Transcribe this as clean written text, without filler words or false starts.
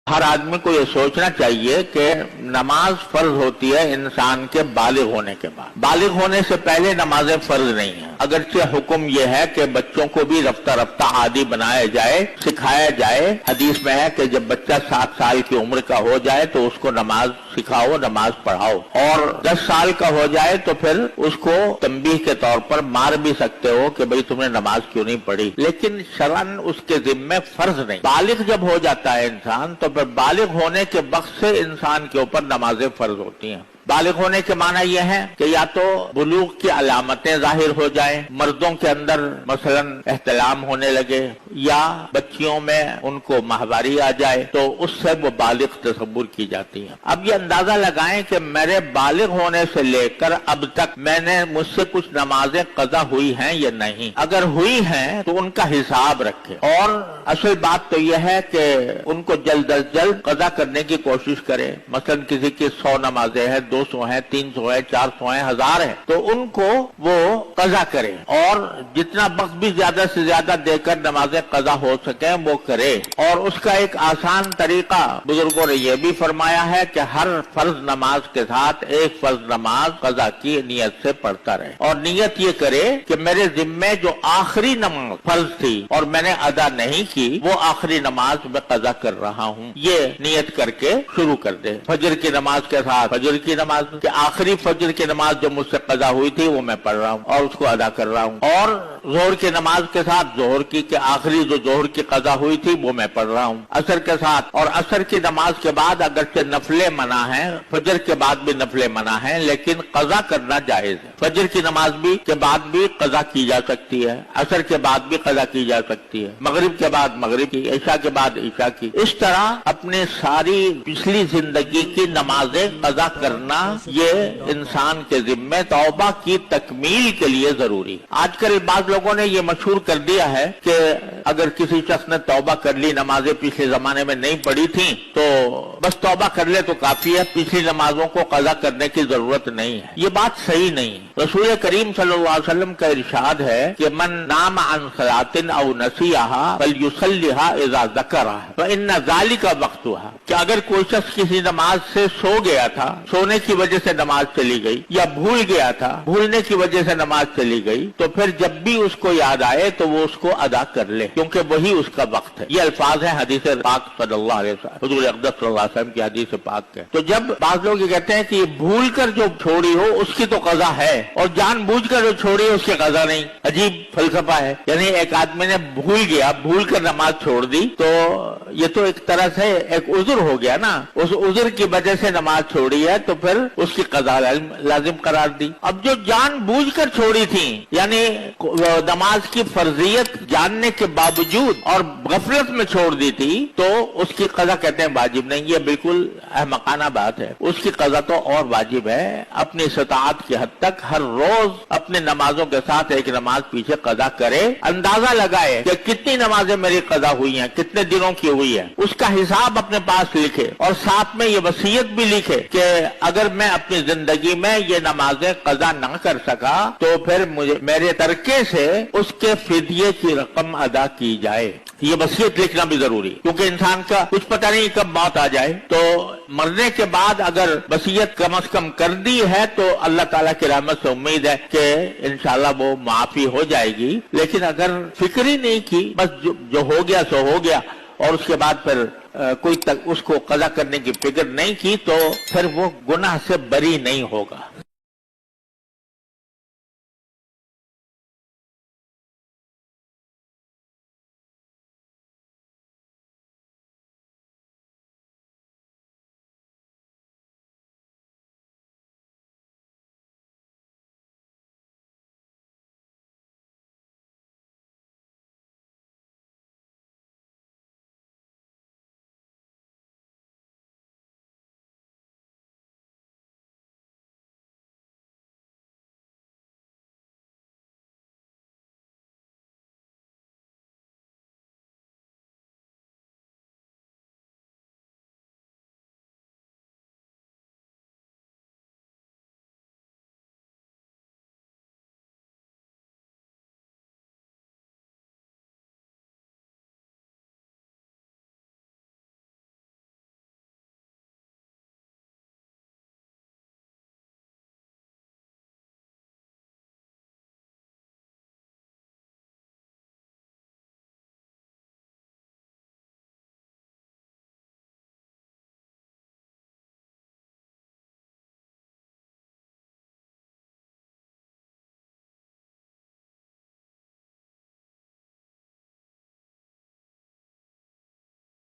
हर आदमी को ये सोचना चाहिए कि नमाज फर्ज होती है इंसान के बालिग होने के बाद। बालिग होने से पहले नमाजें फर्ज नहीं है। अगरचे हुक्म ये है कि बच्चों को भी रफ्ता रफ्ता आदी बनाया जाए, सिखाया जाए। हदीस में है कि जब बच्चा 7 साल की उम्र का हो जाए तो उसको नमाज सिखाओ, नमाज पढ़ाओ, और 10 साल का हो जाए तो फिर उसको तंबीह के तौर पर मार भी सकते हो कि भाई तुमने नमाज क्यों नहीं पढ़ी, लेकिन शरअन उसके जिम्मे फर्ज नहीं। बालिग जब हो जाता है इंसान तो फिर बालिग होने के वक्त से इंसान के ऊपर नमाजें फर्ज होती हैं। बालिग होने के माना यह है कि या तो बुलूग की अलामतें जाहिर हो जाएं, मर्दों के अंदर मसलन एहतलाम होने लगे, या बच्चियों में उनको माहवारी आ जाए तो उससे वो बालिग तस्वुर की जाती है। अब ये अंदाजा लगाएं कि मेरे बालिग होने से लेकर अब तक मुझसे कुछ नमाजें कज़ा हुई हैं या नहीं। अगर हुई हैं तो उनका हिसाब रखें, और असल बात तो यह है कि उनको जल्द अज जल्द कज़ा करने की कोशिश करें। मसलन किसी की 100 नमाजें हैं, 200 है, 300 है, 400 है, 1000 है, तो उनको वो कज़ा करें, और जितना वक्त भी ज्यादा से ज्यादा देकर नमाजें कज़ा हो सके वो करे। और उसका एक आसान तरीका बुजुर्गों ने यह भी फरमाया है कि हर फर्ज नमाज के साथ एक फर्ज नमाज कज़ा की नियत से पढ़ता रहे, और नियत ये करे कि मेरे जिम्मे जो आखिरी नमाज फर्ज थी और मैंने अदा नहीं की, वो आखिरी नमाज मैं कज़ा कर रहा हूँ, ये नियत करके शुरू कर दे। फजर की नमाज के साथ फजर की नमाज कि आखिरी फजर की नमाज जो मुझसे कज़ा हुई थी वो मैं पढ़ रहा हूँ और उसको अदा कर रहा हूँ, और जोहर की नमाज के साथ जोहर की आखिरी जो जोहर की कज़ा हुई थी वो मैं पढ़ रहा हूँ। असर के साथ और असर की नमाज के बाद अगरचे नफले मना है, फजर के बाद भी नफले मना है, लेकिन कज़ा करना जायज है। फजर की नमाज भी के बाद भी कज़ा की जा सकती है, असर के बाद भी कज़ा की जा सकती है, मगरिब के बाद मगरिब की, ईशा के बाद ईशा की। इस तरह अपनी सारी पिछली जिंदगी की नमाजें कज़ा करना ये इंसान के जिम्मे तौबा की तकमील के लिए जरूरी। आजकल बाज़ लोगों ने ये मशहूर कर दिया है कि अगर किसी शख्स ने तौबा कर ली, नमाजें पिछले जमाने में नहीं पढ़ी थी, तो बस तौबा कर ले तो काफी है, पिछली नमाजों को कज़ा करने की जरूरत नहीं है। ये बात सही नहीं। रसूल करीम सल्लल्लाहु अलैहि वसल्लम का इरशाद है कि मन नाम अन सलातिन औ नसीहा फलयुसल्लिहा इज़ा ज़करहा व इन्ना ज़ालिका वक्तुहा, कि अगर कोई शख्स किसी नमाज से सो गया था, सोने की वजह से नमाज चली गई, या भूल गया था, भूलने की वजह से नमाज चली गई, तो फिर जब भी उसको याद आए तो वो उसको अदा कर ले, क्योंकि वही उसका वक्त है। ये अल्फाज है हदीस पाक सल्लल्लाहु अलैहि वसल्लम, हुजूर अक़दस सल्लल्लाहु अलैहि वसल्लम की हदीस पाक है। तो जब बाज़ लोग ये कहते हैं कि भूल कर जो छोड़ी हो उसकी तो कज़ा है, और जानबूझकर जो छोड़ी है उसकी कज़ा नहीं, अजीब फलसफा है। यानी एक आदमी ने भूल गया, भूल कर नमाज छोड़ दी, तो ये तो एक तरह से एक उज़्र हो गया ना, उस उज़्र की वजह से नमाज छोड़ी है तो फिर उसकी कज़ा लाजिम करार दी। अब जो जानबूझकर छोड़ी थी, यानी नमाज की फर्जियत जानने के बावजूद और गफलत में छोड़ दी थी, तो उसकी कज़ा कहते हैं वाजिब नहीं। ये बिल्कुल अहमकाना बात है। उसकी कज़ा तो और वाजिब है। अपनी इस्ताअत की हद तक हर रोज अपने नमाजों के साथ एक नमाज पीछे कज़ा करे, अंदाजा लगाए कि कितनी नमाजें मेरी कज़ा हुई हैं, कितने दिनों की हुई है, उसका हिसाब अपने पास लिखे, और साथ में ये वसीयत भी लिखे कि अगर मैं अपनी जिंदगी में ये नमाजें कज़ा न कर सका तो फिर मुझे मेरे तरके से उसके फिदिये की रकम अदा की जाए। ये वसीयत लिखना भी जरूरी, क्योंकि इंसान का कुछ पता नहीं कब मौत आ जाए। तो मरने के बाद अगर वसीयत कम से कम कर दी है तो अल्लाह ताला की रहमत से उम्मीद है कि इंशाल्लाह वो माफी हो जाएगी। लेकिन अगर फिक्र ही नहीं की, बस जो हो गया सो हो गया, और उसके बाद फिर कोई तक उसको कज़ा करने की फिक्र नहीं की, तो फिर वो गुनाह से बरी नहीं होगा।